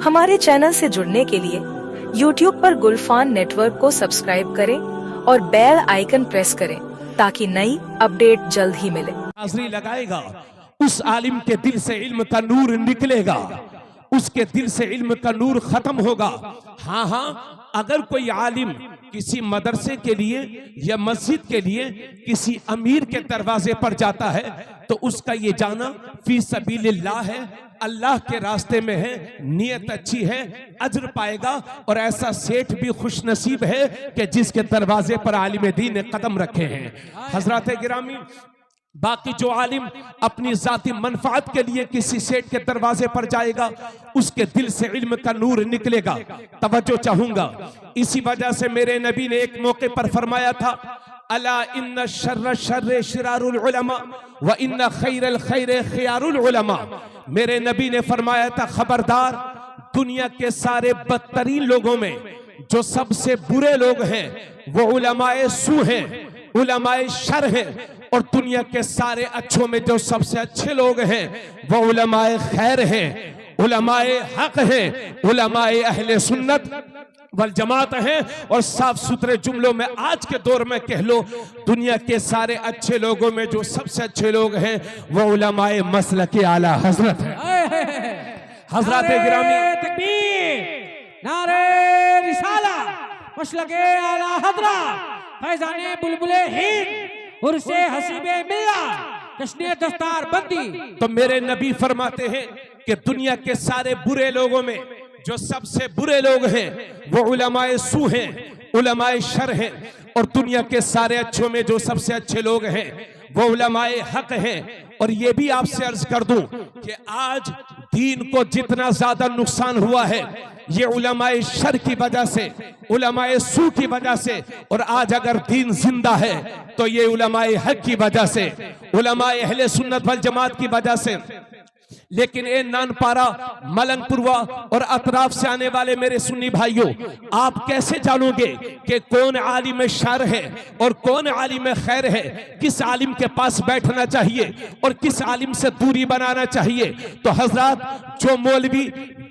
हमारे चैनल से जुड़ने के लिए YouTube पर गुलफान नेटवर्क को सब्सक्राइब करें और बेल आइकन प्रेस करें ताकि नई अपडेट जल्द ही मिले। हाज़िरी लगाएगा, उस आलिम के दिल से इल्म का नूर निकलेगा, उसके दिल से इल्म का नूर खत्म होगा। हाँ, अगर कोई आलिम किसी मदरसे के लिए या मस्जिद के लिए किसी अमीर के दरवाजे पर जाता है तो उसका ये जाना फी सबीलिल्लाह है, अल्लाह के रास्ते में है, नियत अच्छी है, अज्र पाएगा। और ऐसा सेठ भी खुश नसीब है कि जिसके दरवाजे पर आलिम दीन ने कदम रखे हैं। हजरत गिरामी, बाकी जो आलिम अपनी जाती मनफात के लिए किसी सेठ के दरवाजे पर जाएगा उसके दिल से इल्म का नूर निकलेगा। तवज्जो चाहूंगा, इसी वजह से मेरे नबी ने एक मौके पर फरमाया था, अला इन्ना शर्र शर्रे शिरारुल उलमा व इन्ना खैरल खैरे खियारुल उलमा। मेरे नबी ने फरमाया था, खबरदार, दुनिया के सारे बदतरीन लोगों में जो सबसे बुरे लोग हैं वो उलमाए सू हैं, उलमाए शर हैं, और दुनिया के सारे अच्छों में जो सबसे अच्छे लोग हैं वो उलमाए खैर हैं, उलमाए हक हैं, उलमाए अहले सुन्नत वल जमात हैं। और साफ सुथरे जुमलों में आज के दौर में कह लो, दुनिया के सारे अच्छे लोगों में जो सबसे अच्छे लोग हैं वो उलमाए मसलक आला हजरत है। हजरत गिरामी, नारे रिसाला, मसलके आला हजरा, फैजाने बुलबुले हिंद, उर्से हसीबे मिल्ला, जश्ने दस्तार बंदी। तो मेरे नबी फरमाते हैं कि दुनिया के सारे बुरे लोगों में जो सबसे बुरे लोग हैं वो उलमाए सू हैं, उलमाए शर हैं, और दुनिया के सारे अच्छों में जो सबसे अच्छे लोग हैं वो उलमाए हक हैं। और ये भी आपसे अर्ज कर दूं कि आज दीन को जितना ज्यादा नुकसान हुआ है ये उलमाए शर की वजह से, उलमाए सू की वजह से, और आज अगर दीन जिंदा है तो ये उलमाए हक की वजह से, उलमाए अहले सुन्नत वल जमात की वजह से। लेकिन ए नानपारा, मलंगपुरवा और अतराफ से आने वाले मेरे सुन्नी भाइयों, आप कैसे जानोगे कि कौन आलिम शर है और कौन आलिम खैर है, किस आलिम के पास बैठना चाहिए और किस आलिम से दूरी बनाना चाहिए? तो हजरत, जो मौलवी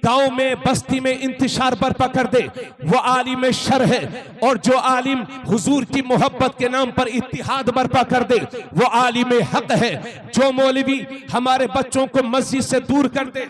गांव में बस्ती में इंतशार बर्पा कर दे वो आलिम शर है, और जो आलिम हुजूर की मोहब्बत के नाम पर इत्तिहाद बर्पा कर दे वो आलिम हक है। जो मौलवी हमारे बच्चों को मस्जिद से दूर कर दे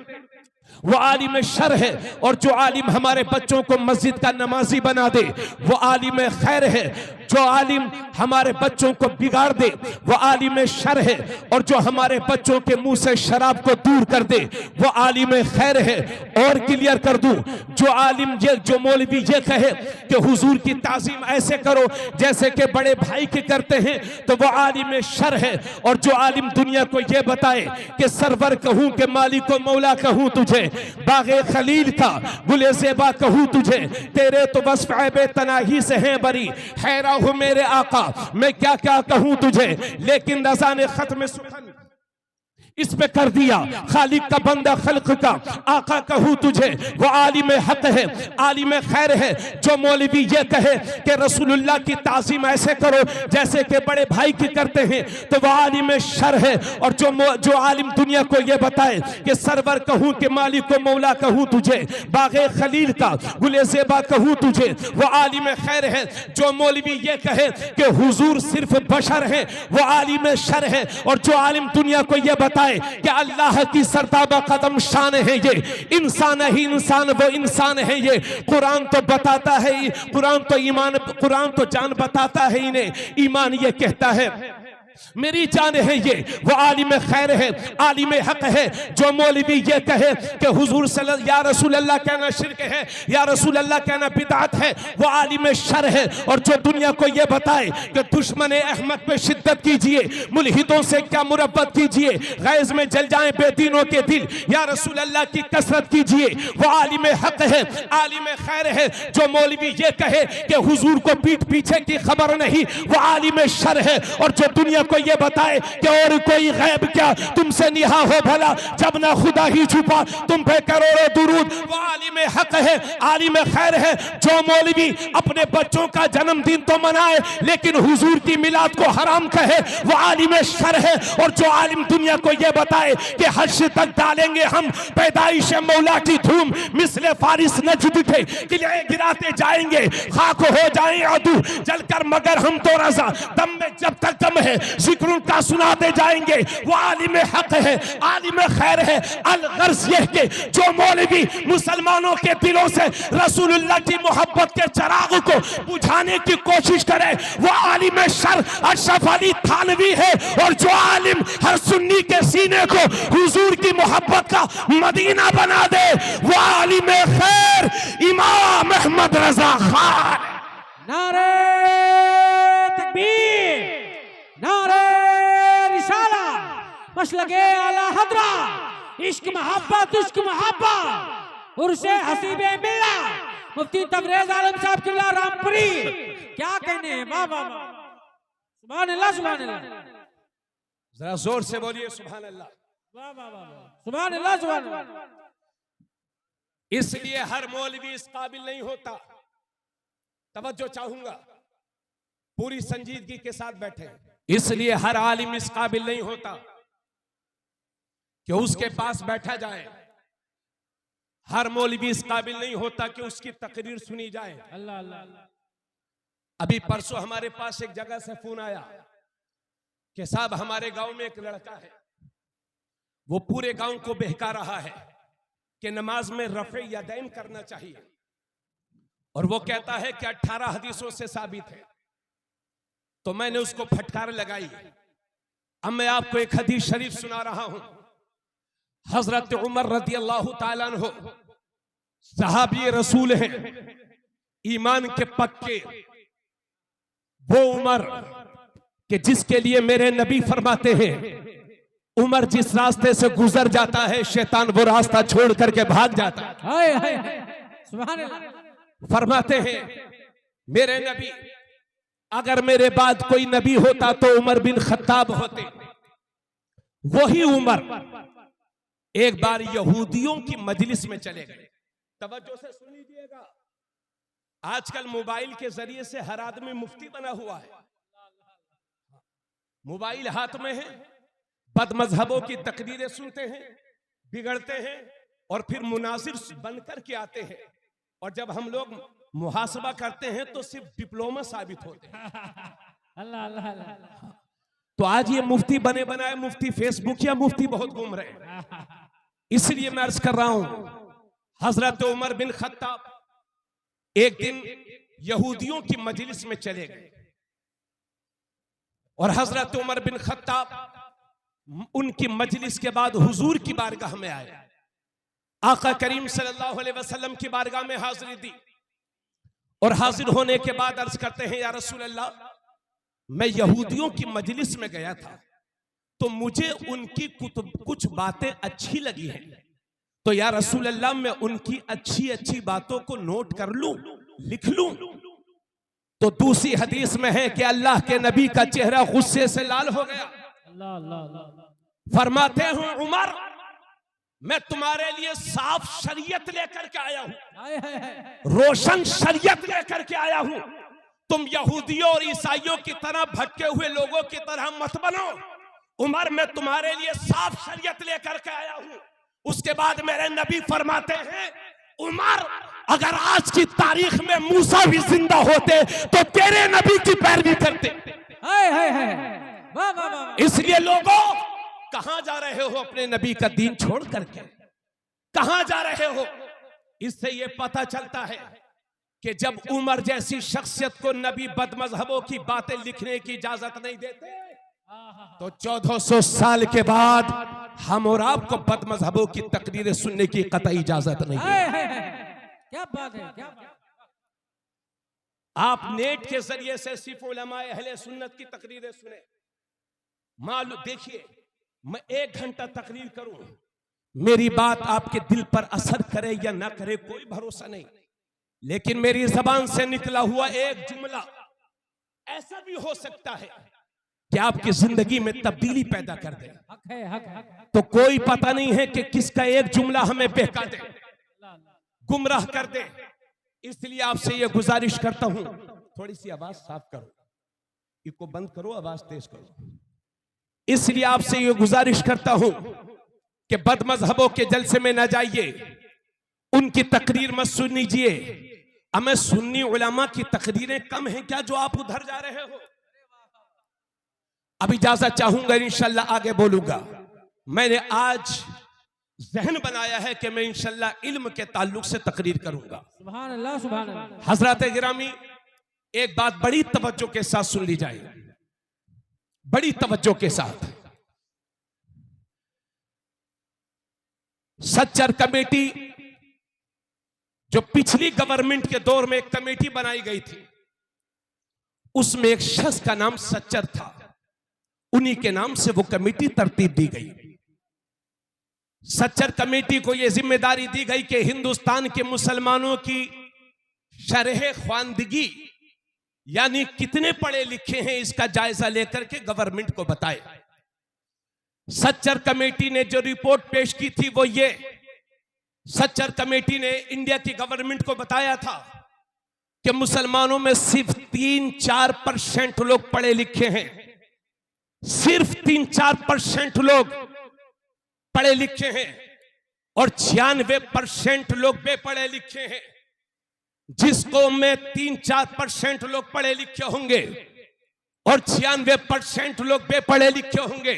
वो आलिम शर है, और जो आलिम हमारे बच्चों को मस्जिद का नमाजी बना दे वो आलिम खैर है। जो आलिम हमारे बच्चों को बिगाड़ दे वो आलिम शर है, और जो हमारे बच्चों के मुंह से शराब को दूर कर दे वो आलिम खैर है। और क्लियर कर दूं, जो आलिम जो मौलवी ये कहे कि हुजूर की ताजीम ऐसे करो जैसे कि बड़े भाई के करते हैं तो वो आलिम शर है। और जो आलिम दुनिया को ये बताए कि सरवर कहूं कि मालिक को मौला कहूं तुझे, बागे खलील का गुले ज़ेबा कहूं तुझे, तेरे तो बस ऐबे तनाही से हैं बरी, हैरा हो मेरे आका, मैं क्या क्या कहूं तुझे, लेकिन रज़ा ने खत्म सुखन इस पे कर दिया, खालिक का बंदा खल्क का आका कहूं तुझे, वो आलिम हक है, आलिम खैर है। जो मौलवी ये कहे कि रसूलुल्लाह की ताज़ीम ऐसे करो जैसे कि बड़े भाई की करते हैं तो वो आलिम शर है। और जो आलिम दुनिया को ये बताए कि सरवर कहूं कि मालिक को मौला कहूं तुझे, बागे खलील का गुले ज़ेबा कहूं तुझे, वो आलिम खैर है। जो मौलवी ये कहे कि हुजूर सिर्फ बशर है वो आलिम शर है। और जो आलिम दुनिया को ये बताए कि अल्लाह की सरताबा कदम शान है, ये इंसान ही इंसान, वो इंसान है, ये कुरान तो बताता है, कुरान तो ईमान, कुरान तो जान बताता है इन्हें, ईमान ये कहता है मेरी जान है, ये वो आलिम खैर है, आलिम हक है। जो मौलवी ये कहे कि हुजूर या रसूल अल्लाह कहना शिरक है, या रसूल अल्लाह कहना बिदअत है, वो आलिम शर है। और जो दुनिया को ये बताए कि दुश्मन अहमद पे शिद्दत कीजिए, मुल्हिदों से क्या मुरब्बत कीजिए, गैज़ में जल जाएं बेदीनों के दिल, या रसूल अल्लाह की कसरत कीजिए, वो आलिम हक है, आलिम खैर है। जो मौलवी ये कहे कि हुजूर को पीठ पीछे की खबर नहीं, वो आलिम शर है। और जो दुनिया को ये बताए कि और कोई गैब क्या तुमसे निहा हो भला, जब ना खुदा ही छुपा तुम पे करोड़ों दुरूद, वो आलिम आलिम हक है, आलिम खैर है। जो मौलवी अपने बच्चों का जन्मदिन तो मनाए लेकिन हुजूर की मिलाद को हराम कहे वो आलिम शर है। और जो आलिम दुनिया को ये बताए कि हश्र तक डालेंगे हम पैदाइश मौला की धूम, मिसले फारिस नजद थे किले गिराते जाएंगे, खाक हो जाएं अदू जलकर मगर हम तो रजा, दम में जब तक दम है जिक्र उनका सुनाते जाएंगे। वो आलिम हक है, आलिम खैर है। अलगर्ज यह के जो मौलवी मुसलमानों के दिलों से रसूलुल्लाह की मोहब्बत के चिराग को बुझाने की कोशिश करे वो आलिम शर अशरफ अली थानवी है। और जो आलिम हर सुन्नी के सीने को हुजूर की मोहब्बत का मदीना बना दे वो आलिम खैर इमाम अहमद रजा खान। नारे तकबीर, नारे रिसाला, मसलके आला हदरा, इश्क मोहब्बत उर्से हसीबे मिल्ला, मुफ्ती तबरेज आलम साहब किला रामपुरी। क्या कहने हैं, वाह वाह वाह, सुभान अल्लाह सुभान अल्लाह। जरा जोर से बोलिए सुभान अल्लाह, वाह वाह वाह, सुभान अल्लाह सुभान अल्लाह। इसलिए हर मौलवी इस काबिल नहीं होता। तवज्जो चाहूंगा, पूरी संजीदगी के साथ बैठे। इसलिए हर आलिम इस काबिल नहीं होता कि उसके पास बैठा जाए। हर मौलवी इस काबिल नहीं होता कि उसकी तकरीर सुनी जाए। अल्लाह अल्लाह। अभी परसों हमारे पास एक जगह से फोन आया कि साहब हमारे गांव में एक लड़का है, वो पूरे गांव को बहका रहा है कि नमाज में रफ़े यदैन करना चाहिए। और वो कहता है कि 18 हदीसों से साबित है। तो मैंने उसको फटकार लगाई। अब मैं आपको एक हदीस शरीफ सुना रहा हूं। हजरत उमर रज़ी अल्लाह ताला अन्हु सहाबी रसूल हैं, ईमान के पक्के। वो उमर कि जिसके लिए मेरे नबी फरमाते हैं उमर जिस रास्ते से गुजर जाता है शैतान वो रास्ता छोड़ करके भाग जाता है। हाय हाय सुभान अल्लाह। फरमाते हैं मेरे नबी अगर मेरे बाद कोई नबी होता तो उमर बिन खत्ताब होते। वही उमर एक बार यहूदियों की मजलिस में चले गए। तवज्जो से सुन लीजिएगा, आजकल मोबाइल के जरिए से हर आदमी मुफ्ती बना हुआ है। मोबाइल हाथ में है, बदमजहबों की तकरीरें सुनते हैं, बिगड़ते हैं और फिर मुनासिर बनकर के आते हैं। और जब हम लोग मुहासबा करते हैं तो सिर्फ डिप्लोमा साबित होते हैं। अल्लाह अल्लाह अल्लाह। तो आज ये मुफ्ती बने बनाए मुफ्ती फेसबुक या मुफ्ती बहुत घूम रहे हैं। इसलिए मैं अर्ज कर रहा हूं हजरत उमर बिन खत्ताब एक दिन यहूदियों की मजलिस में चले गए और हजरत उमर बिन खत्ताब उनकी मजलिस के बाद हुजूर की बारगाह में आए। आका करीम सल्लल्लाहु अलैहि वसल्लम की बारगाह में हाजिरी दी और हाजिर होने के बाद अर्ज करते हैं या रसूल अल्लाह, मैं यहूदियों की मजलिस में गया था तो मुझे उनकी कुछ बातें अच्छी लगी हैं, तो या रसूल अल्लाह मैं उनकी अच्छी अच्छी बातों को नोट कर लूं, लिख लूं। तो दूसरी हदीस में है कि अल्लाह के नबी का चेहरा गुस्से से लाल हो गया। अल्लाह अल्लाह। फरमाते हैं उमर मैं तुम्हारे लिए साफ शरीयत लेकर के आया हूं, रोशन शरीयत लेकर के आया हूं। तुम यहूदियों और ईसाइयों की तरह भटके हुए लोगों की तरह मत बनो। उमर मैं तुम्हारे लिए साफ शरीयत लेकर के आया हूं। उसके बाद मेरे नबी फरमाते हैं उमर अगर आज की तारीख में मूसा भी जिंदा होते तो तेरे नबी की पैरवी करते। इसलिए लोगों कहां जा रहे हो अपने नबी का दीन छोड़ करके, कहां जा रहे हो? इससे ये पता चलता है कि जब उमर जैसी शख्सियत को नबी बदमजहबों की बातें लिखने की इजाजत नहीं देते तो 1400 साल के बाद हम और आपको बदमजहबों की तकरीरें सुनने की कतई इजाजत नहीं है। क्या बात है, क्या बात। आप नेट के जरिए से सिर्फ उलमाए अहले सुन्नत की तकरीरें सुने। मालूम देखिए मैं 1 घंटा तकरीर करूं, मेरी बात आपके दिल पर असर करे या ना करे कोई भरोसा नहीं, लेकिन मेरी जबान से निकला हुआ एक जुमला ऐसा भी हो सकता है कि आपकी जिंदगी में तब्दीली पैदा कर दे। हक है, हक है। तो कोई पता नहीं है कि किसका एक जुमला हमें बहका दे। गुमराह कर दे। इसलिए आपसे यह गुजारिश करता हूं, थोड़ी सी आवाज साफ करो, इको बंद करो, आवाज तेज करो। इसलिए आपसे यह गुजारिश करता हूं कि बदमजहबों के जलसे में न जाइए, उनकी तकरीर मत सुनीजिए। हमें सुन्नी उलमा की तकरीरें कम हैं क्या जो आप उधर जा रहे हो? अब इजाजत चाहूंगा, इंशाल्लाह आगे बोलूंगा। मैंने आज जहन बनाया है कि मैं इंशाल्लाह इल्म के ताल्लुक से तकरीर करूंगा। सुभान अल्लाह, सुभान अल्लाह। हजरत गिरामी, एक बात बड़ी तवज्जो के साथ सुन ली जाए, बड़ी तवज्जो के साथ। सच्चर कमेटी, जो पिछली गवर्नमेंट के दौर में एक कमेटी बनाई गई थी, उसमें एक शख्स का नाम सच्चर था, उन्हीं के नाम से वो कमेटी तरतीब दी गई। सच्चर कमेटी को यह जिम्मेदारी दी गई कि हिंदुस्तान के मुसलमानों की शरह ख्वानदगी, यानी कितने पढ़े लिखे हैं, इसका जायजा लेकर के गवर्नमेंट को बताए। सच्चर कमेटी ने जो रिपोर्ट पेश की थी वो ये, सच्चर कमेटी ने इंडिया की गवर्नमेंट को बताया था कि मुसलमानों में सिर्फ 3-4% लोग पढ़े लिखे हैं, सिर्फ 3-4% लोग पढ़े लिखे हैं और 96% लोग बेपढ़े लिखे हैं। जिस कौम में 3-4% लोग पढ़े लिखे होंगे और 96% लोग बेपढ़े लिखे होंगे,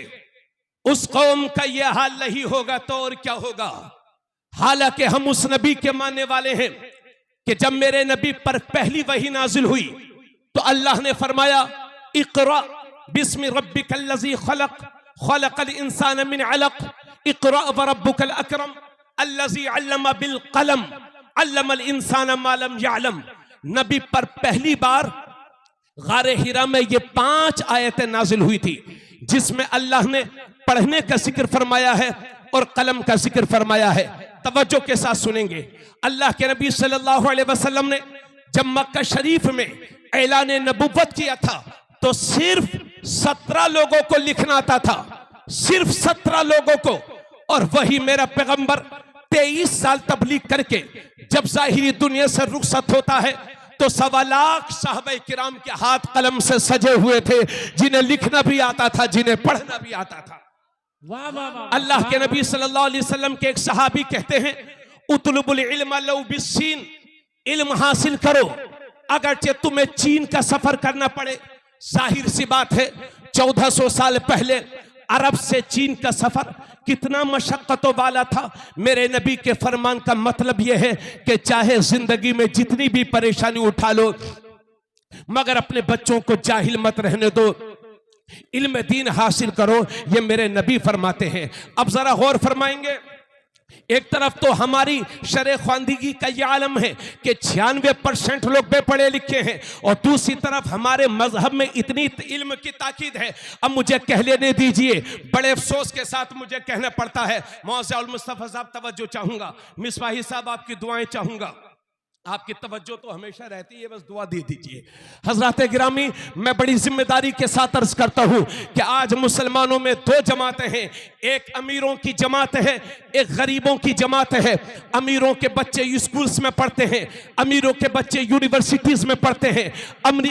उस कौम का यह हाल नहीं होगा तो और क्या होगा। हालांकि हम उस नबी के मानने वाले हैं कि जब मेरे नबी पर पहली वही नाजिल हुई तो अल्लाह ने फरमाया, इक़रा बिस्मि रब्बिकल्लज़ी खलक़, खलक़ल इंसान मिन अलक़, इक़रा व रब्बुकल अकरम, अल्लज़ी अल्लम बिल क़लम, अल्लमल इंसान मा लम यअलम। नबी पर पहली बार गारे हिरा में ये 5 आयतें नाजिल हुई थी, जिसमें अल्लाह ने पढ़ने का जिक्र फरमाया है और कलम का जिक्र फरमाया है। तवज्जो के साथ सुनेंगे। अल्लाह के नबी सल्लल्लाहु अलैहि वसल्लम ने जब मक्का शरीफ में ऐलान नबुव्वत किया था तो सिर्फ 17 लोगों को लिखना आता था, सिर्फ 17 लोगों को। और वही मेरा पैगंबर 23 साल तबलीग करके जब जाहिरी दुनिया से रुखसत होता है तो 1.25 लाख साहबे किराम के हाथ कलम से सजे हुए थे, जिन्हें लिखना भी आता था, जिन्हें पढ़ना भी आता था। वाह वाह वाह। अल्लाह के नबी सल्लल्लाहु अलैहि वसल्लम के एक सहाबी कहते हैं, उतलुबुल इल्म लौ बिस्सीन, इल्म हासिल करो अगरचे तुम्हें चीन का सफर करना पड़े। जाहिर सी बात है 1400 साल पहले अरब से चीन का सफर कितना मशक्कतों वाला था। मेरे नबी के फरमान का मतलब यह है कि चाहे जिंदगी में जितनी भी परेशानी उठा लो, मगर अपने बच्चों को जाहिल मत रहने दो, इल्म दीन हासिल करो, ये मेरे नबी फरमाते हैं। अब जरा गौर फरमाएंगे, एक तरफ तो हमारी शरह ख्वानदगी का यह आलम है कि 96% लोग बेपढ़े लिखे हैं, और दूसरी तरफ हमारे मजहब में इतनी इल्म की ताकीद है। अब मुझे कह लेने दीजिए, बड़े अफसोस के साथ मुझे कहना पड़ता है। मौज़ा उल मुस्तफ़ा साहब तवज्जो चाहूंगा, मिसबाही साहब आपकी दुआएं चाहूंगा, आपकी तवज्जो तो हमेशा रहती है, बस दुआ दे दीजिए। हजरत गिरामी, मैं बड़ी जिम्मेदारी के साथ अर्ज करता हूं कि आज मुसलमानों में 2 जमातें हैं, एक अमीरों की जमात है, एक गरीबों की जमात है। अमीरों के बच्चे स्कूल्स में पढ़ते हैं, अमीरों के बच्चे यूनिवर्सिटीज में पढ़ते हैं,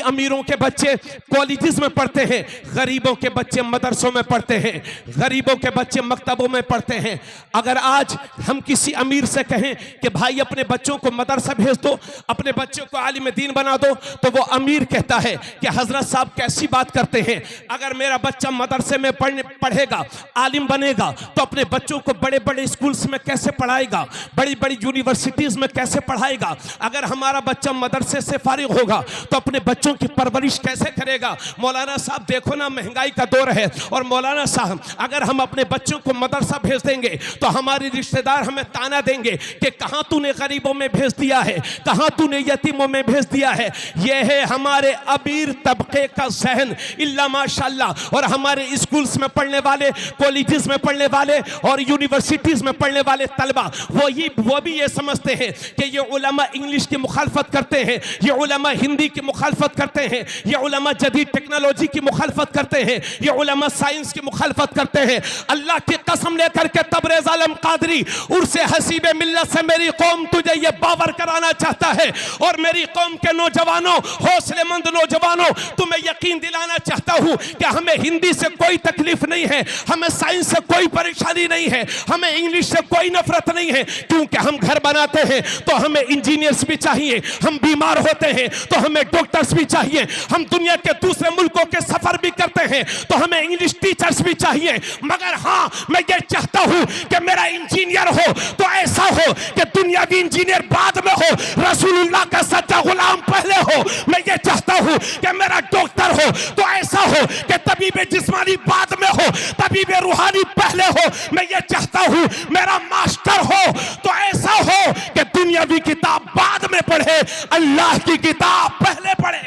अमीरों के बच्चे कॉलेजेस में पढ़ते हैं, गरीबों के बच्चे मदरसों में पढ़ते हैं, गरीबों के बच्चे मकतबों में पढ़ते हैं। अगर आज हम किसी अमीर से कहें कि भाई अपने बच्चों को मदरसा भेज दो, अपने बच्चों को आलिम दीन बना दो, तो वो अमीर कहता है कि हजरत साहब कैसी बात करते हैं। अगर मेरा बच्चा मदरसे में पढ़ेगा, आलिम बनेगा, तो अपने बच्चों को बड़े बड़े स्कूल्स में कैसे पढ़ाएगा, बड़ी बड़ी यूनिवर्सिटीज में कैसे पढ़ाएगा। अगर हमारा बच्चा मदरसे से फारिग होगा तो अपने बच्चों की परवरिश कैसे करेगा। मौलाना साहब देखो ना, महंगाई का दौर है, और मौलाना साहब अगर हम अपने बच्चों को मदरसा भेज देंगे तो हमारे रिश्तेदार हमें ताना देंगे कि कहां तूने गरीबों में भेज दिया है, कहां तूने यतीमों में भेज दिया है। यह है हमारे अमीर तबके का जहन, इल्ला माशाअल्लाह। और हमारे स्कूल्स में पढ़ने वाले, कॉलेजेस में पढ़ने वाले और यूनिवर्सिटीज में पढ़ने वाले तलबा वो भी ये समझते हैं कि ये उलमा इंग्लिश की मुखालफत करते हैं, ये उलमा हिंदी की मुखालफत करते हैं, ये उलमा जदीद टेक्नोलॉजी की मुखालफत करते हैं, ये उलमा साइंस की मुखालफत करते हैं। अल्लाह की कसम लेकर के तबरेज़ आलम कादरी उर्से हसीबे मिल्लत से मेरी कौम तुझे ये बावर कराना चाहता है। और मेरी कौम के नौजवानों, हौसलेमंद नौजवानों, तुम्हें यकीन दिलाना चाहता हूं कि हमें हिंदी से कोई तकलीफ नहीं है, हमें साइंस से कोई परेशानी नहीं है, हमें इंग्लिश से कोई नफरत नहीं है। क्योंकि हम घर बनाते हैं तो हमें इंजीनियर्स भी चाहिए, हम बीमार होते हैं तो हमें डॉक्टर्स भी चाहिए, हम दुनिया के दूसरे मुल्कों के सफर भी करते हैं तो हमें इंग्लिश टीचर्स भी चाहिए। मगर हाँ, मैं ये चाहता हूं कि मेरा इंजीनियर हो तो ऐसा हो कि दुनियावी इंजीनियर बाद में हो, रसूलुल्लाह का सच्चा गुलाम पहले हो। मैं ये चाहता हूं कि मेरा डॉक्टर हो तो ऐसा हो कि तबीब जिस्मानी बाद में हो, तबीब रूहानी पहले हो। मैं ये चाहता हूं मेरा मास्टर हो तो ऐसा हो कि दुनियावी किताब बाद में पढ़े, अल्लाह की किताब पहले पढ़े।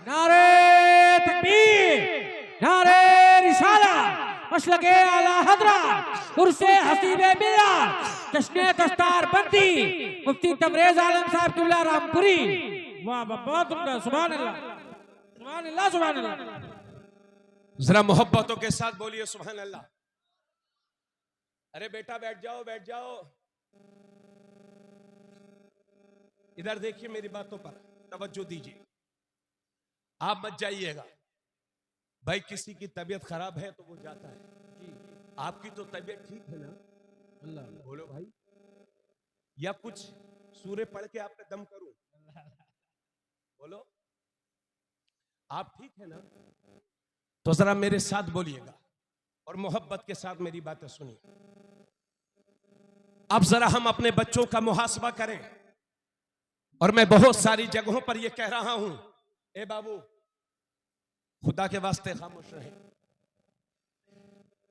नारे तकबीर, नारे रिसाला, मसलके आला हज़रत, उर्से हसीबे मिल्लत, जश्ने दस्तार बंदी, मुफ्ती तबरेज़ आलम साहब किबला रामपुरी। वाह वाह, बहुत उम्दा, सुभान अल्लाह, सुभान अल्लाह, सुभान अल्लाह। जरा मोहब्बतों के साथ बोलिए सुभान अल्लाह। अरे बेटा बैठ जाओ, बैठ जाओ, इधर देखिए, मेरी बातों पर तवज्जो दीजिए। आप मत जाइएगा भाई, किसी की तबीयत खराब है तो वो जाता है जी, आपकी तो तबीयत ठीक है ना? अल्लाह बोलो भाई, या कुछ सूरे पढ़ के आप पे दम करूं? बोलो, आप ठीक है ना? तो जरा मेरे साथ बोलिएगा और मोहब्बत के साथ मेरी बातें सुनिए। अब जरा हम अपने बच्चों का मुहासबा करें। और मैं बहुत सारी जगहों पर यह कह रहा हूं, ए बाबू खुदा के वास्ते खामोश रहें।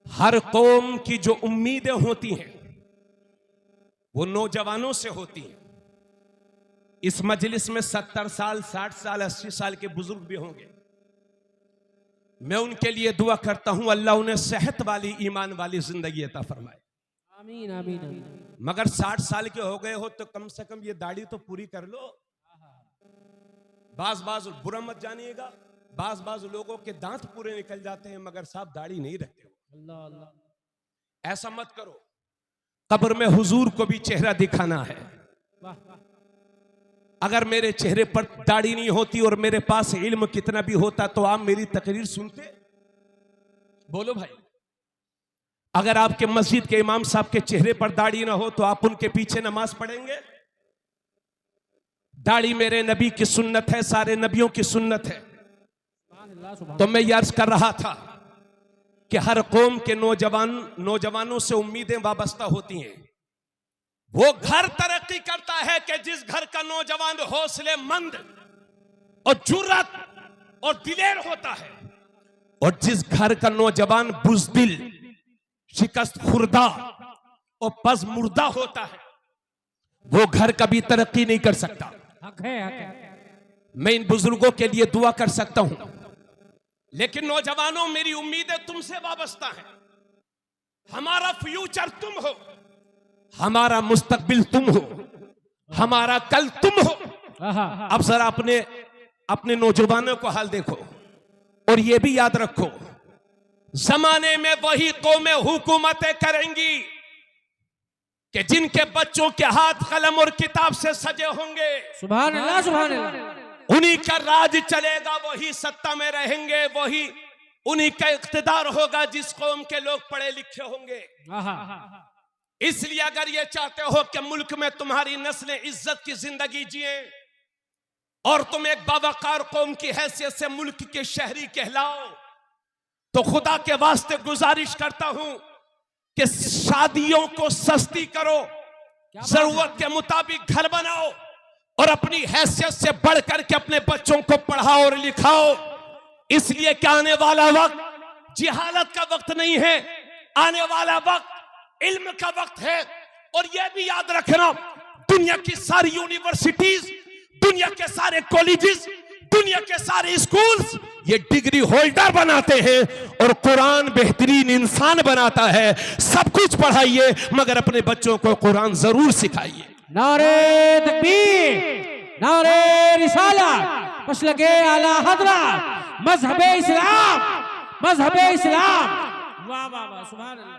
हर कौम की जो उम्मीदें होती हैं वो नौजवानों से होती हैं। इस मजलिस में 70 साल, 60 साल, 80 साल के बुजुर्ग भी होंगे। मैं उनके लिए दुआ करता हूं, अल्लाह उन्हें सेहत वाली, ईमान वाली जिंदगी अता फरमाए। आमीन आमीन आमीन। मगर 60 साल के हो गए हो तो कम से कम ये दाढ़ी तो पूरी कर लो। बाज बुरा मत जानिएगा, बाज लोगों के दांत पूरे निकल जाते हैं मगर साहब दाढ़ी नहीं रखते हो। अल्लाह अल्लाह, ऐसा मत करो। कब्र में हुजूर को भी चेहरा दिखाना है। वाह वाह, अगर मेरे चेहरे पर दाढ़ी नहीं होती और मेरे पास इल्म कितना भी होता तो आप मेरी तकरीर सुनते? बोलो भाई, अगर आपके मस्जिद के इमाम साहब के चेहरे पर दाढ़ी ना हो तो आप उनके पीछे नमाज पढ़ेंगे? दाढ़ी मेरे नबी की सुन्नत है, सारे नबियों की सुन्नत है। तो मैं ये अर्ज कर रहा था कि हर कौम के नौजवानों से उम्मीदें वाबस्ता होती हैं। वो घर तरक्की करता है कि जिस घर का नौजवान हौसलेमंद और जुर्रत और दिलेर होता है, और जिस घर का नौजवान बुज़दिल, शिकस्त खुर्दा और पस मुर्दा होता है, वो घर कभी तरक्की नहीं कर सकता। हक है, हक है। मैं इन बुजुर्गों के लिए दुआ कर सकता हूं, लेकिन नौजवानों, मेरी उम्मीदें तुमसे वाबस्ता है। हमारा फ्यूचर तुम हो, हमारा मुस्तकबिल तुम हो, हमारा कल तुम हो। अब जरा अपने नौजवानों को हाल देखो और ये भी याद रखो, जमाने में वही कौमें हुकूमतें करेंगी कि जिनके बच्चों के हाथ कलम और किताब से सजे होंगे। सुभान अल्लाह, सुभान अल्लाह। उन्हीं का राज चलेगा, वही सत्ता में रहेंगे, वही उन्हीं का इख्तिदार होगा जिस कौम के लोग पढ़े लिखे होंगे। इसलिए अगर ये चाहते हो कि मुल्क में तुम्हारी नस्लें इज्जत की जिंदगी जिए और तुम एक बावकार कौम की हैसियत से मुल्क के शहरी कहलाओ, तो खुदा के वास्ते गुजारिश करता हूं कि शादियों को सस्ती करो, जरूरत के मुताबिक घर बनाओ और अपनी हैसियत से बढ़ करके अपने बच्चों को पढ़ाओ और लिखाओ। इसलिए कि आने वाला वक्त जिहालत का वक्त नहीं है, आने वाला वक्त इल्म का वक्त है। और यह भी याद रखना, दुनिया की सारी यूनिवर्सिटीज, दुनिया के सारे कॉलेजेस, दुनिया के सारे स्कूल्स ये डिग्री होल्डर बनाते हैं और कुरान बेहतरीन इंसान बनाता है। सब कुछ पढ़ाइए मगर अपने बच्चों को कुरान जरूर सिखाइए। नारे तकबीर, नारे रिसालत, मसलके आला हजरत, मजहबे इस्लाम, मजहबे इस्लाम। वाह वाह वाह, सुभान अल्लाह।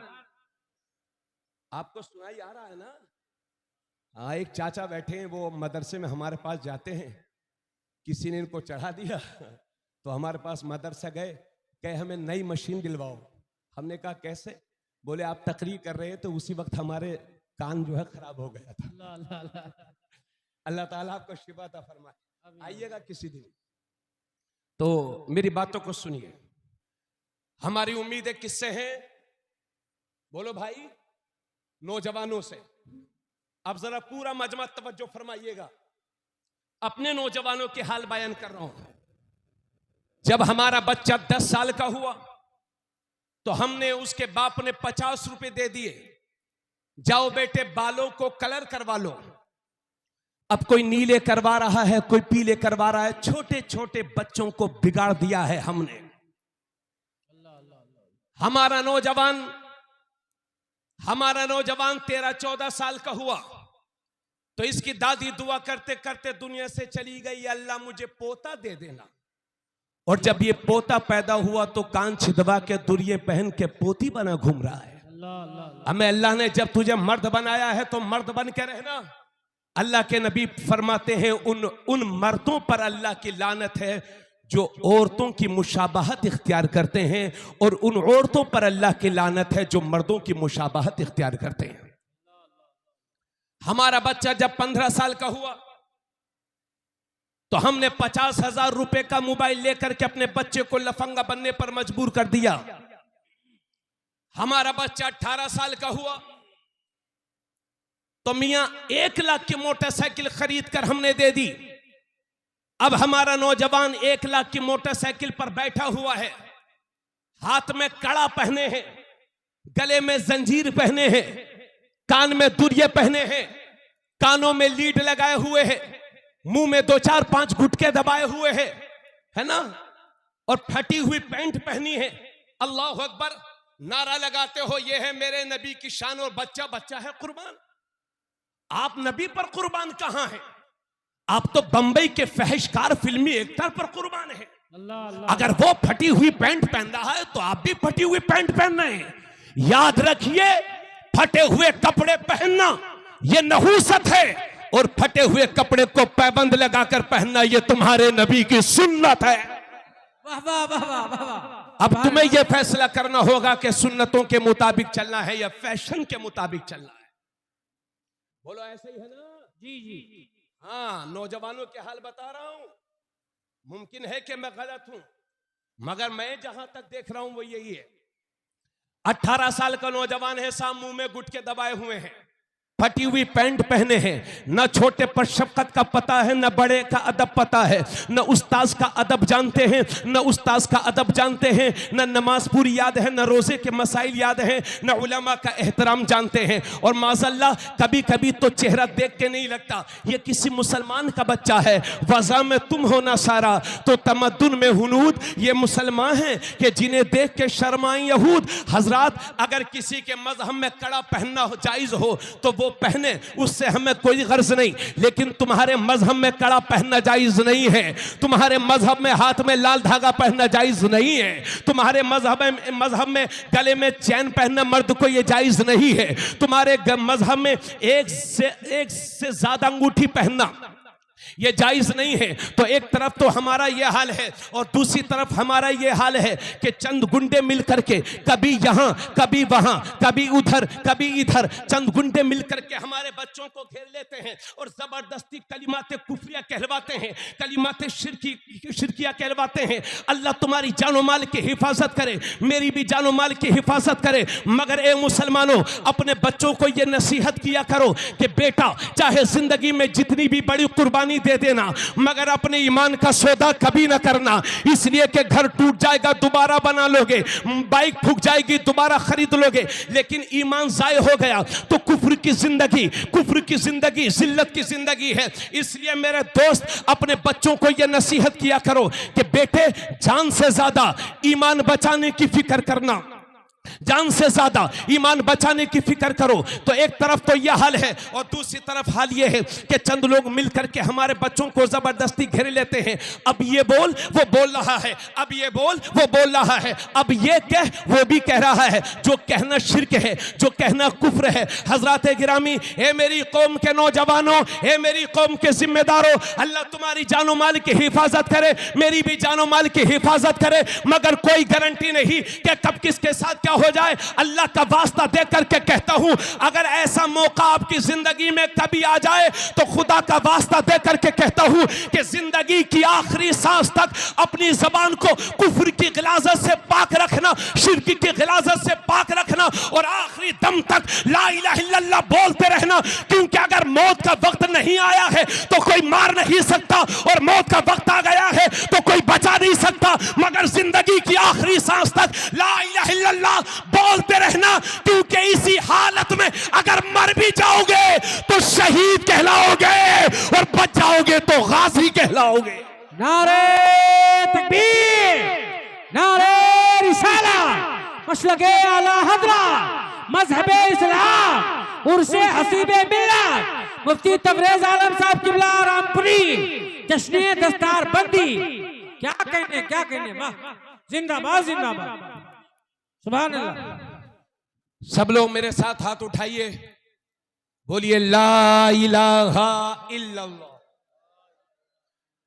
आपको सुनाई आ रहा है ना? हाँ, एक चाचा बैठे हैं, वो मदरसे में हमारे पास जाते हैं। किसी ने इनको चढ़ा दिया तो हमारे पास मदरसा गए, कहे हमें नई मशीन दिलवाओ। हमने कहा कैसे? बोले आप तकरीर कर रहे हैं तो उसी वक्त हमारे कान जो है खराब हो गया था। अल्लाह ताला आपको शिफा अता फरमाए। आइएगा किसी दिन तो मेरी बातों को सुनिए। हमारी उम्मीदें किससे हैं? बोलो भाई, नौजवानों से। अब जरा पूरा मजमा तवज्जो फरमाइएगा। अपने नौजवानों के हाल बयान कर रहा हूं। जब हमारा बच्चा 10 साल का हुआ तो हमने उसके बाप ने 50 रुपए दे दिए, जाओ बेटे बालों को कलर करवा लो। अब कोई नीले करवा रहा है, कोई पीले करवा रहा है। छोटे छोटे बच्चों को बिगाड़ दिया है हमने। हमारा नौजवान 13-14 साल का हुआ तो इसकी दादी दुआ करते करते दुनिया से चली गई, अल्लाह मुझे पोता दे देना। और जब ये पोता पैदा हुआ तो कान छिदवा के दुरिये पहन के पोती बना घूम रहा है। हमें अल्लाह ने जब तुझे मर्द बनाया है तो मर्द बन के रहना। अल्लाह के नबी फरमाते हैं उन मर्दों पर अल्लाह की लानत है जो औरतों की मुशाबहत इख्तियार करते हैं, और उन औरतों पर अल्लाह की लानत है जो मर्दों की मुशाबहत इख्तियार करते हैं। हमारा बच्चा जब 15 साल का हुआ तो हमने 50,000 रुपए का मोबाइल लेकर के अपने बच्चे को लफंगा बनने पर मजबूर कर दिया। हमारा बच्चा 18 साल का हुआ तो मियां 1 लाख की मोटरसाइकिल खरीद कर हमने दे दी। अब हमारा नौजवान 1 लाख की मोटरसाइकिल पर बैठा हुआ है, हाथ में कड़ा पहने हैं, गले में जंजीर पहने हैं, कान में दुर्ये पहने हैं, कानों में लीड लगाए हुए हैं, मुंह में 2-4-5 गुटके दबाए हुए हैं, है ना, और फटी हुई पैंट पहनी है। अल्लाह अकबर नारा लगाते हो, ये है मेरे नबी की शान, और बच्चा बच्चा है कुर्बान। आप नबी पर कुर्बान कहां है? आप तो बंबई के फहशकार फिल्मी एक्टर पर कुर्बान है। अगर वो फटी हुई पैंट पहन रहा है तो आप भी फटी हुई पैंट पहन रहे हैं। याद रखिए, फटे हुए कपड़े पहनना ये नहूसत है, और फटे हुए कपड़े को पैबंद लगाकर पहनना ये तुम्हारे नबी की सुन्नत है। वाह वाह वाह वाह वाह। अब तुम्हें यह फैसला करना होगा कि सुन्नतों के मुताबिक चलना है या फैशन के मुताबिक चलना है। बोलो ऐसे ही है ना? जी जी। हाँ, नौजवानों के हाल बता रहा हूं। मुमकिन है कि मैं गलत हूं, मगर मैं जहां तक देख रहा हूं वो यही है। 18 साल का नौजवान है, साम मुंह में गुटके दबाए हुए हैं, फटी हुई पैंट पहने हैं, न छोटे पर शफकत का पता है, न बड़े का अदब पता है, न उस्ताद का अदब जानते हैं, न उस्ताद का अदब जानते हैं, न नमाज पूरी याद है, न रोजे के मसाइल याद हैं, न उलमा का एहतराम जानते हैं। और माज़अल्लाह कभी कभी तो चेहरा देख के नहीं लगता ये किसी मुसलमान का बच्चा है। वज़ा में तुम हो ना सारा तो तमद्दुन में हुनूद, ये मुसलमान हैं कि जिन्हें देख के शर्माएं यहूद। हजरात, अगर किसी के मजहब में कड़ा पहनना जायज़ हो तो वो पहने, उससे हमें कोई गर्ज नहीं, लेकिन तुम्हारे मजहब में कड़ा पहनना जायज नहीं है, तुम्हारे मजहब में हाथ में लाल धागा पहनना जायज नहीं है, तुम्हारे मजहब में गले में चैन पहनना मर्द को यह जायज नहीं है, तुम्हारे मजहब में एक से ज्यादा अंगूठी पहनना ये जायज नहीं है। तो एक तरफ तो हमारा ये हाल है और दूसरी तरफ हमारा ये हाल है कि चंद गुंडे मिल करके कभी यहां कभी वहां कभी उधर कभी इधर चंद गुंडे मिल करके हमारे बच्चों को घेर लेते हैं और जबरदस्ती कलिमाते कुफरिया कहलवाते हैं, कलिमाते शिरकिया कहलवाते हैं। अल्लाह तुम्हारी जानो माल की हिफाजत करे, मेरी भी जानो माल की हिफाजत करे। मगर ए मुसलमानों, अपने बच्चों को ये नसीहत किया करो कि बेटा, चाहे जिंदगी में जितनी भी बड़ी कुर्बानी कुर्बानी दे देना, मगर अपने ईमान का सौदा कभी ना करना। इसलिए कि घर टूट जाएगा दोबारा बना लोगे, बाइक फूक जाएगी दोबारा खरीद लोगे, लेकिन ईमान जाय हो गया तो कुफ्र की जिंदगी जिल्लत की जिंदगी है। इसलिए मेरे दोस्त अपने बच्चों को यह नसीहत किया करो कि बेटे जान से ज्यादा ईमान बचाने की फिक्र करना, जान से ज्यादा ईमान बचाने की फिक्र करो। तो एक तरफ तो यह हाल है और दूसरी तरफ हाल यह है कि चंद लोग मिलकर के हमारे बच्चों को जबरदस्ती घेर लेते हैं। अब ये बोल वो बोल रहा है, अब ये बोल वो बोल रहा है, अब ये कह वो भी कह रहा है। जो कहना शिर्क है, जो कहना कुफ्र है। हजरत गिरामी, ए मेरी कौम के नौजवानों, ए मेरी कौम के जिम्मेदारों, अल्लाह तुम्हारी जानो माल की हिफाजत करे, मेरी भी जानो माल की हिफाजत करे, मगर कोई गारंटी नहीं कि कब किसके साथ क्या हो जाए। अल्लाह का वास्ता दे करके कहता हूं, अगर ऐसा मौका आपकी जिंदगी में कभी आ जाए तो खुदा का वास्ता दे करके कहता हूं कि जिंदगी की आखिरी सांस तक अपनी जबान को कुफ्र की गिलाजत से पाक रखना, शिर्क की गिलाजत से पाक रखना और आखिरी दम तक ला इलाहा इल्लल्लाह बोलते रहना। क्योंकि अगर मौत का वक्त नहीं आया है तो कोई मार नहीं सकता और मौत का वक्त आ गया है तो कोई बचा नहीं सकता, मगर जिंदगी की आखिरी सांस तक ला इलाहा इल्लल्लाह बोलते रहना। क्योंकि इसी हालत में अगर मर भी जाओगे तो शहीद कहलाओगे और बच जाओगे तो गाजी कहलाओगे। नारे तकबीर, नारे रिसाला, मसलके आला हज़रत, मज़हबे इस्लाम, उर्से हसीबे मिल्लत, मुफ्ती तबरेज़ आलम साहब किबला रामपुरी, जश्ने दस्तार बंदी। क्या कहने, वाह, जिंदाबाद जिंदाबाद, सुभान अल्लाह। सब लोग मेरे साथ हाथ उठाइए, बोलिए ला इलाहा इल्लल्लाह,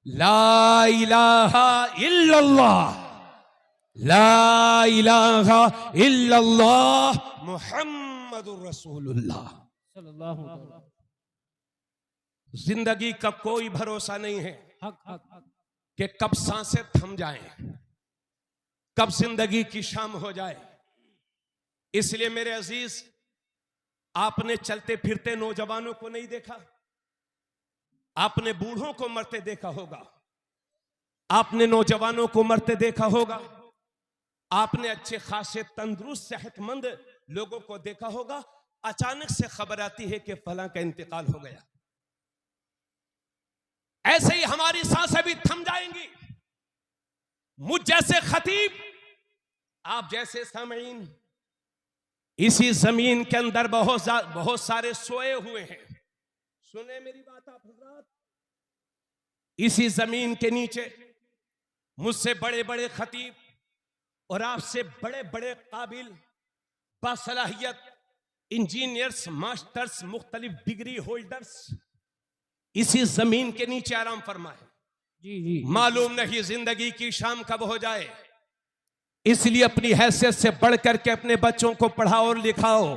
ला इलाहा इल्लल्लाह, ला इलाहा इल्लल्लाह मुहम्मदुर रसूलुल्लाह सल्लल्लाहु अलैहि वसल्लम। जिंदगी का कोई भरोसा नहीं है कि कब सांसें थम जाएं, कब जिंदगी की शाम हो जाए। इसलिए मेरे अजीज, आपने चलते फिरते नौजवानों को नहीं देखा, आपने बूढ़ों को मरते देखा होगा, आपने नौजवानों को मरते देखा होगा, आपने अच्छे खासे तंदुरुस्त सेहतमंद लोगों को देखा होगा। अचानक से खबर आती है कि फलां का इंतकाल हो गया। ऐसे ही हमारी सांसें भी थम जाएंगी। मुझ जैसे खतीब, आप जैसे सामीन, इसी जमीन के अंदर बहुत सारे सोए हुए हैं। सुने मेरी बात आप हजरात, इसी जमीन के नीचे मुझसे बड़े बड़े खतीब और आपसे बड़े बड़े काबिल बासलाहियत इंजीनियर्स, मास्टर्स, मुख्तलिफ डिग्री होल्डर्स इसी जमीन के नीचे आराम फरमाए। जी। मालूम नहीं जिंदगी की शाम कब हो जाए। इसलिए अपनी हैसियत से बढ़ करके अपने बच्चों को पढ़ाओ और लिखाओ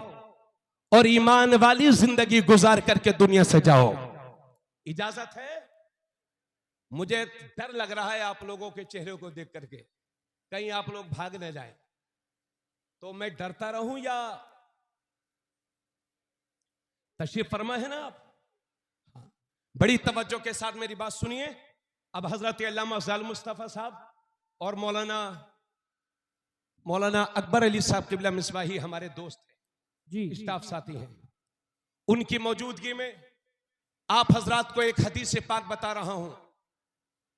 और ईमान वाली जिंदगी गुजार करके दुनिया से जाओ। इजाजत है? मुझे डर लग रहा है आप लोगों के चेहरे को देख करके, कहीं आप लोग भाग न जाए। तो मैं डरता रहूं या तशरीफ फरमा है ना आप? बड़ी तवज्जो के साथ मेरी बात सुनिए। अब हजरत अल्लामा अफजल मुस्तफा साहब और मौलाना अकबर अली साहब किबला मिसबाही हमारे दोस्त हैं, जी, स्टाफ साथी हैं। उनकी मौजूदगी में आप हजरात को एक हदीस से पाक बता रहा हूं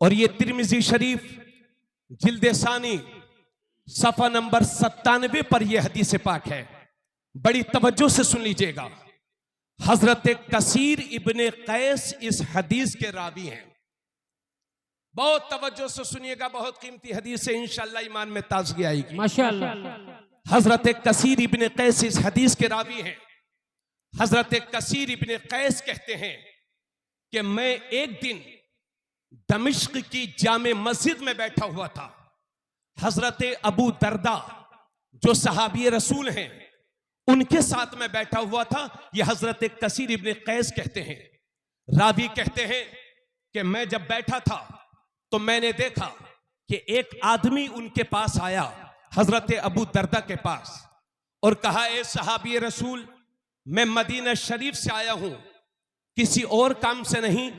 और ये तिर्मिजी शरीफ जिल्द सानी सफा नंबर 97 पर यह हदीस पाक है। बड़ी तवज्जो से सुन लीजिएगा। हजरत कसीर इब्ने कैस इस हदीस के रावी हैं। बहुत तवज्जो से सुनिएगा, बहुत कीमती हदीस है, इंशाअल्लाह ईमान में ताजगी आएगी माशाअल्लाह। हजरत कसीर इब्ने कैस इस हदीस के रावी हैं। हजरत कसीर इब्ने कैस कहते हैं कि मैं एक दिन दमिश्क की जामे मस्जिद में बैठा हुआ था। हजरत अबू दरदा जो सहाबी रसूल हैं उनके साथ में बैठा हुआ था। यह हजरत कसीर इब्ने कैस कहते हैं। रावी कहते हैं कि मैं जब बैठा था तो मैंने देखा कि एक आदमी उनके पास आया, हजरत अबू दरदा के पास, और कहा, ए सहाबी रसूल, मैं मदीना शरीफ से आया हूं, किसी और काम से नहीं,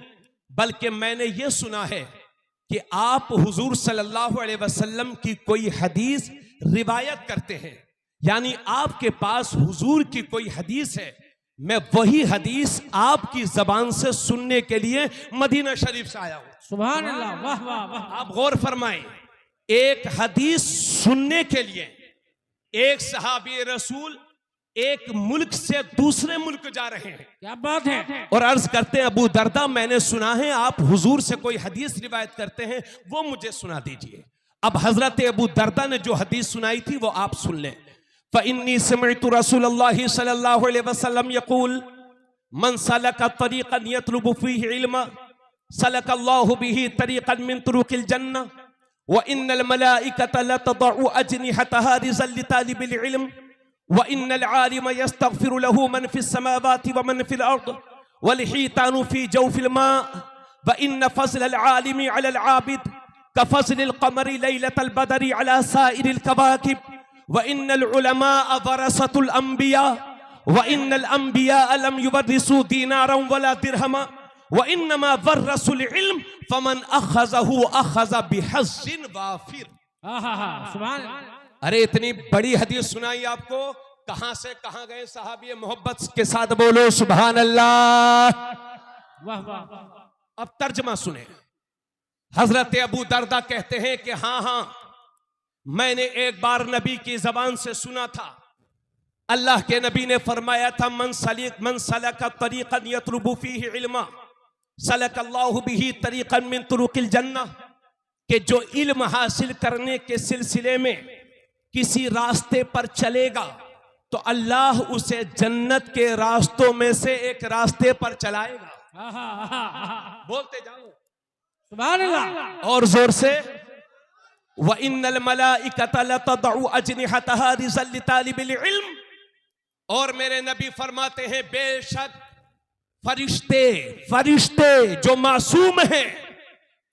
बल्कि मैंने ये सुना है कि आप हुजूर सल्लल्लाहु अलैहि वसल्लम की कोई हदीस रिवायत करते हैं, यानी आपके पास हुजूर की कोई हदीस है, मैं वही हदीस आपकी जबान से सुनने के लिए मदीना शरीफ से आया हूं। सुभान अल्लाह, वाह वाह वाह। आप गौर फरमाएं, एक हदीस सुनने के लिए एक सहाबी रसूल एक मुल्क से दूसरे मुल्क जा रहे हैं। क्या बात है। और अर्ज करते हैं, अबू दरदा मैंने सुना है आप हुजूर से कोई हदीस रिवायत करते हैं, वो मुझे सुना दीजिए। अब हजरत अबू दरदा ने जो हदीस सुनाई थी वो आप सुन लें। फ़इन्नी समिअतु रसूलल्लाह सल्लल्लाहु अलैहि वसल्लम यक़ूल मन सलका तरीक़न यतलुबु फ़ीहि इल्मा सलकल्लाहु बिही तरीक़न मिन तुरुक़िल जन्नह व इन्नल मलाइकता लतदउ अजनिहतहा रिज़ल लितालिबिल इल्म व इन्नल आलिम यस्तग़फिरु लहु मन फ़िस समावाति व मन फ़िल अर्द वल हीतानु फ़ी जौफ़िल मा व इन्न फ़ज़लल आलिमि अलल आबिद कफ़ज़लिल क़मरि लैलतल बदरि अला साइरिल कवाकिब व इन्नल उलमा वरसतुल अंबिया व इन्नल अंबिया लम युवरिसु दीनारन वला दिरहमा व इन्नमा वरसुल इल्म फमन अखज़हु अखज़ बिहज़्ज़िन वाफिर। सुभान। अरे इतनी बड़ी हदीस सुनाई आपको, कहां से कहां गए सहाबी, मोहब्बत के साथ बोलो सुभान अल्लाह, वाह वाह। अब तर्जमा सुने। हजरत अबू दरदा कहते हैं कि हाँ मैंने एक बार नबी की जबान से सुना था, अल्लाह के नबी ने फरमाया था मन सलका तरीक़न यतलुबु फ़ीहि इल्मा सलकल्लाहु बिही तरीक़न मिन तुरुक़िल जन्नह, कि जो इल्म हासिल करने के सिलसिले में किसी रास्ते पर चलेगा तो अल्लाह उसे जन्नत के रास्तों में से एक रास्ते पर चलाएगा। बोलते जाओ सुभान अल्लाह और जोर से। व इन्नल मलाइकता लतदउ अजनिहतहा रिज़ल लितालिबिल इल्म, और मेरे नबी फरमाते हैं बेशक फरिश्ते जो मासूम हैं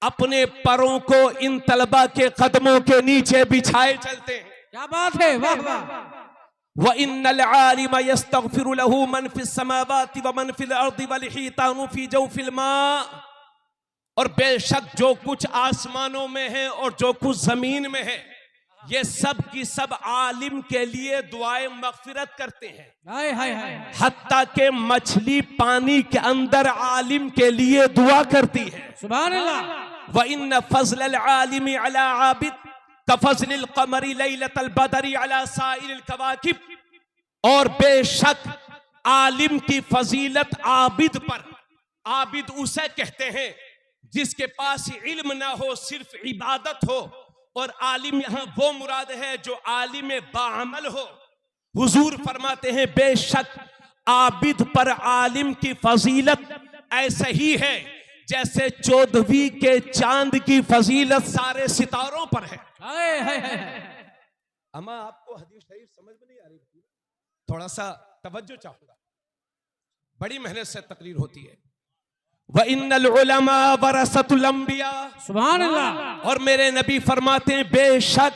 अपने परों को इन तलबा के कदमों के नीचे बिछाए चलते हैं। क्या बात है, वाह वाह। व इन्नल आलिम यस्तग़फिरु लहु मन फ़िस समावाति व मन फ़िल अर्दि वल हीतानु फ़ी जौफ़िल मा, और बेशक जो कुछ आसमानों में है और जो कुछ जमीन में है ये सब की सब आलिम के लिए दुआए मग़फ़िरत करते हैं। हाय हाय हाय। हत्ता के मछली पानी के अंदर आलिम के लिए दुआ करती है। सुभान अल्लाह। व इन्न फ़ज़लल आलिमी अला आबिद कफ़ज़लिल क़मरि लैलतल बदरि अला साइरिल कवाकिब, और बेशक आलिम की फजीलत आबिद पर, आबिद उसे कहते हैं जिसके पास इल्म ना हो सिर्फ इबादत हो, और आलिम यहां वो मुराद है जो आलिम बाअमल हो। हुजूर फरमाते हैं बेशक आबिद पर आलिम की फजीलत ऐसे ही है जैसे 14वीं के चांद की फजीलत सारे सितारों पर है। हाय हाय हाय। अमा आपको हदीस शरीफ समझ में नहीं आ रही, थोड़ा सा तवज्जो चाहूंगा, बड़ी मेहनत से तकरीर होती है। व इन्नल उलमा वरसतुल अंबिया, सुभान अल्लाह। और मेरे नबी फरमाते हैं बेशक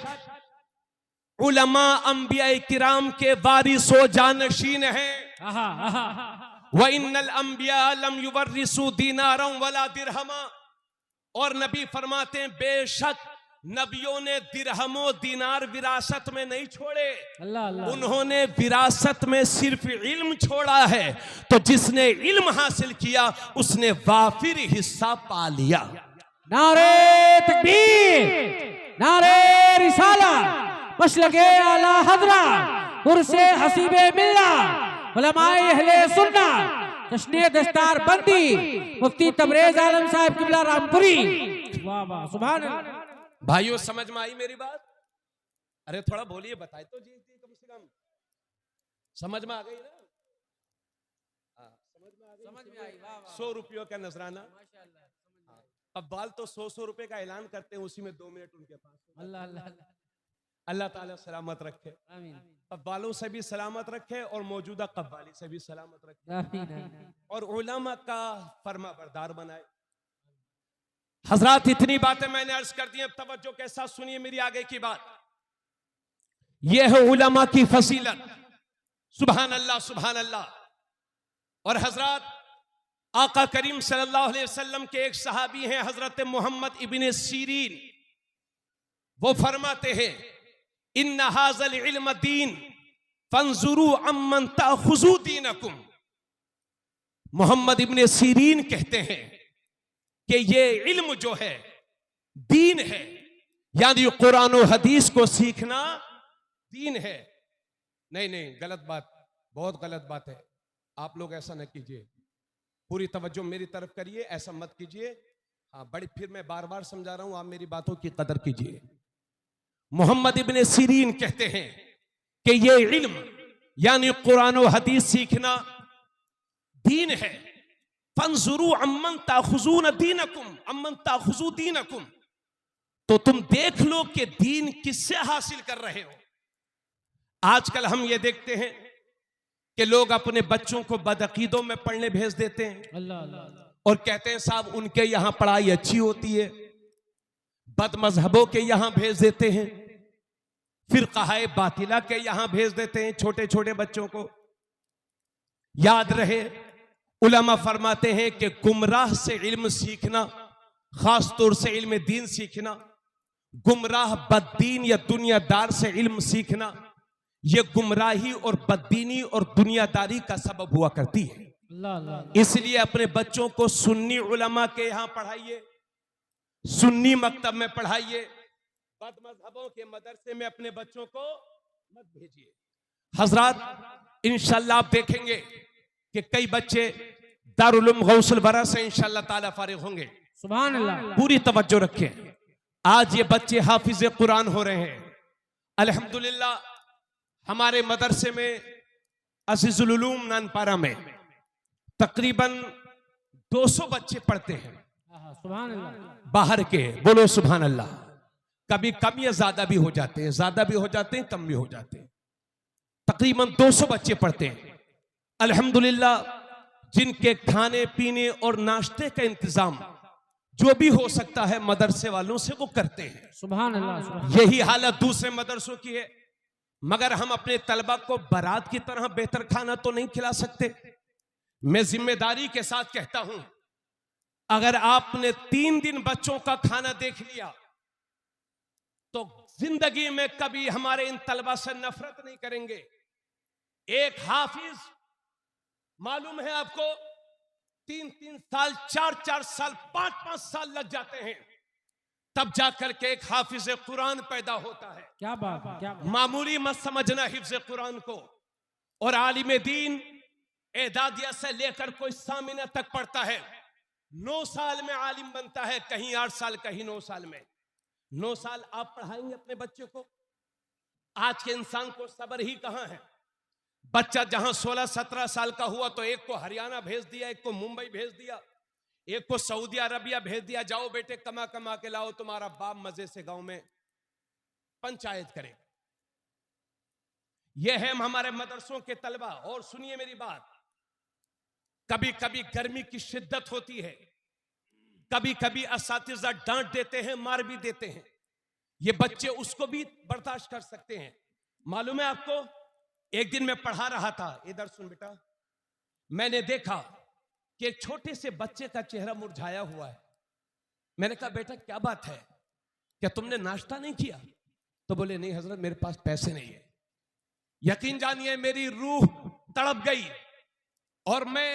उलमा अंबिया किराम के वारिस व जानशीन हैं। व इन्नल अंबिया लम युवरिसु दीनारन वला दिरहमा, और नबी फरमाते हैं बेशक नबियों ने दिरहमो दीनार विरासत में नहीं छोड़े, अल्लाह अल्लाह। उन्होंने विरासत में सिर्फ इल्म छोड़ा है, तो जिसने इल्म हासिल किया उसने वाफिर हिस्सा पा लिया। नारे तकबीर, नारे रिसाला, मसलके आला हजरा, उर्से हसीबे मिल्लत, उलमाए अहले सुन्नत, जश्ने दस्तार बंदी, मुफ्ती तबरेज आलम साहब किबला रामपुरी। वाह वाह, सुभान अल्लाह। भाइयों समझ में आई मेरी बात? अरे थोड़ा बोलिए, बताए तो जी कम से कम समझ में आ गई ना? समझ में आई। 100 रुपयों का नजराना, अब बाल तो 100 रुपए का ऐलान करते हैं, उसी में 2 मिनट उनके पास। अल्लाह अल्लाह अल्लाह ताला सलामत रखे, आमीन। अब बालों से भी सलामत रखे और मौजूदा कव्वाली से भी सलामत रखे, आमीन। और उलमा का फरमा बरदार बनाए। हजरात इतनी बातें मैंने अर्ज कर दी, अब तवज्जो के साथ सुनिए मेरी आगे की बात। यह है उलमा की फजीलत, सुभान अल्लाह सुभान अल्लाह। और हजरात आका करीम सल्लल्लाहु अलैहि वसल्लम के एक सहाबी हैं हजरत मोहम्मद इब्ने सीरीन, वो फरमाते हैं इन्ना हाज़ल इल्म दीन फंजुरू अम्मन ताखुजू दीनकुम। मोहम्मद इब्ने सीरीन कहते हैं कि ये इल्म जो है दीन है, यानी कुरान और हदीस को सीखना दीन है। नहीं नहीं, गलत बात, बहुत गलत बात है। आप लोग ऐसा न कीजिए, पूरी तवज्जो मेरी तरफ करिए, ऐसा मत कीजिए। हाँ बड़ी, फिर मैं बार बार समझा रहा हूं, आप मेरी बातों की कदर कीजिए। मोहम्मद इब्ने सीरीन कहते हैं कि ये इल्म यानी कुरान और हदीस सीखना दीन है। फंजुरू अम्मन ताखुजून दीनकुम अम्मन ताखुजू दीनकुम, तो तुम देख लो कि दीन किससे हासिल कर रहे हो। आजकल हम ये देखते हैं कि लोग अपने बच्चों को बदअकीदों में पढ़ने भेज देते हैं अल्लाह और कहते हैं साहब उनके यहां पढ़ाई अच्छी होती है, बदमजहबों के यहां भेज देते हैं, फिरकाए बातिला के यहां भेज देते हैं छोटे छोटे बच्चों को। याद रहे, उलमा फरमाते हैं कि गुमराह से इल्म सीखना, खास तौर से इल्म दीन सीखना, गुमराह बददीन या दुनियादार से इल्म सीखना, यह गुमराही और बददीनी और दुनियादारी का सबब हुआ करती है। अल्लाह इसलिए अपने बच्चों को सुन्नी उलमा के यहां पढ़ाइए, सुन्नी मकतब में पढ़ाइए, बदमजहबों के मदरसे में अपने बच्चों को मत भेजिए। हजरात इंशाल्लाह आप देखेंगे कि कई बच्चे दारुल उलूम गौसुल वरा से इंशाल्लाह ताला फारिग होंगे। सुभान अल्लाह। पूरी तवज्जो रखें, आज ये बच्चे हाफिज कुरान हो रहे हैं। अल्हम्दुलिल्लाह हमारे मदरसे में अजीजुल उलूम नानपारा में तकरीबन 200 बच्चे पढ़ते हैं सुभान अल्लाह। बाहर के, बोलो सुभान अल्लाह। कभी कम या ज्यादा भी हो जाते हैं, ज्यादा भी हो जाते हैं, कम भी हो जाते हैं। तकरीबन 200 बच्चे पढ़ते हैं। अल्हम्दुलिल्लाह जिनके खाने पीने और नाश्ते का इंतजाम जो भी हो सकता है मदरसे वालों से वो करते हैं। सुभान अल्लाह। यही हालत दूसरे मदरसों की है, मगर हम अपने तलबा को बारात की तरह बेहतर खाना तो नहीं खिला सकते। मैं जिम्मेदारी के साथ कहता हूं, अगर आपने 3 दिन बच्चों का खाना देख लिया तो जिंदगी में कभी हमारे इन तलबा से नफरत नहीं करेंगे। एक हाफिज, मालूम है आपको, 3-3 साल, 4-4 साल, 5-5 साल लग जाते हैं, तब जाकर के एक हाफिज कुरान पैदा होता है। क्या बात है, क्या बात। मामूली मत समझना हिफ्ज कुरान को। और आलिम दीन एदादिया से लेकर कोई सामिना तक पढ़ता है, 9 साल में आलिम बनता है, कहीं 8 साल, कहीं 9 साल में। 9 साल आप पढ़ाएंगे अपने बच्चे को? आज के इंसान को सब्र ही कहां है। बच्चा जहां 16-17 साल का हुआ तो एक को हरियाणा भेज दिया, एक को मुंबई भेज दिया, एक को सऊदी अरबिया भेज दिया, जाओ बेटे कमा कमा के लाओ, तुम्हारा बाप मजे से गांव में पंचायत करे। यह है हमारे मदरसों के तलबा। और सुनिए मेरी बात, कभी कभी गर्मी की शिद्दत होती है, कभी कभी असातिज़ा डांट देते हैं, मार भी देते हैं, ये बच्चे उसको भी बर्दाश्त कर सकते हैं। मालूम है आपको, एक दिन मैं पढ़ा रहा था, इधर सुन बेटा, मैंने देखा कि एक छोटे से बच्चे का चेहरा मुरझाया हुआ है। मैंने कहा बेटा क्या बात है, क्या तुमने नाश्ता नहीं किया? तो बोले नहीं हजरत मेरे पास पैसे नहीं है। यकीन जानिए मेरी रूह तड़प गई और मैं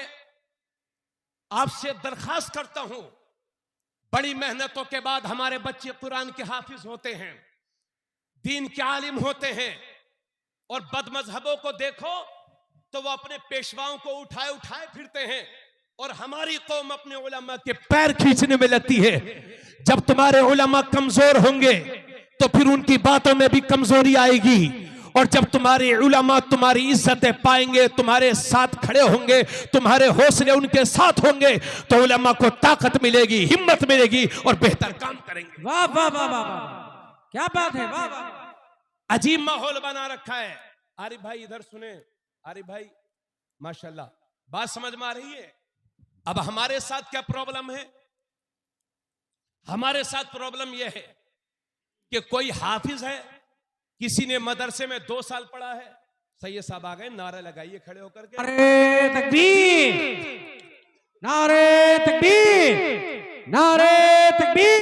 आपसे दरखास्त करता हूं, बड़ी मेहनतों के बाद हमारे बच्चे कुरान के हाफिज होते हैं, दीन के आलिम होते हैं, और बदमजहबों को देखो तो वो अपने पेशवाओं को उठाए उठाए फिरते हैं, और हमारी कौम अपने उलमा के पैर खींचने में लगती है। जब तुम्हारे उलमा कमजोर होंगे तो फिर उनकी बातों में भी कमजोरी आएगी, और जब तुम्हारे उलमा तुम्हारी इज्जतें पाएंगे, तुम्हारे साथ खड़े होंगे, तुम्हारे हौसले उनके साथ होंगे, तो उलमा को ताकत मिलेगी, हिम्मत मिलेगी और बेहतर काम करेंगे। वाह वाह वाह वाह, क्या बात है, वाह वाह। अजीब माहौल बना रखा है। आरिफ भाई इधर सुने, आरिफ भाई माशाल्लाह, बात समझ में आ रही है? अब हमारे साथ क्या प्रॉब्लम है? हमारे साथ प्रॉब्लम यह है कि कोई हाफिज है, किसी ने मदरसे में 2 साल पढ़ा है, सैयद साहब आ गए, नारा लगाइए खड़े होकर के, अरे तकबीर, नारे तकबीर, नारे तकबीर।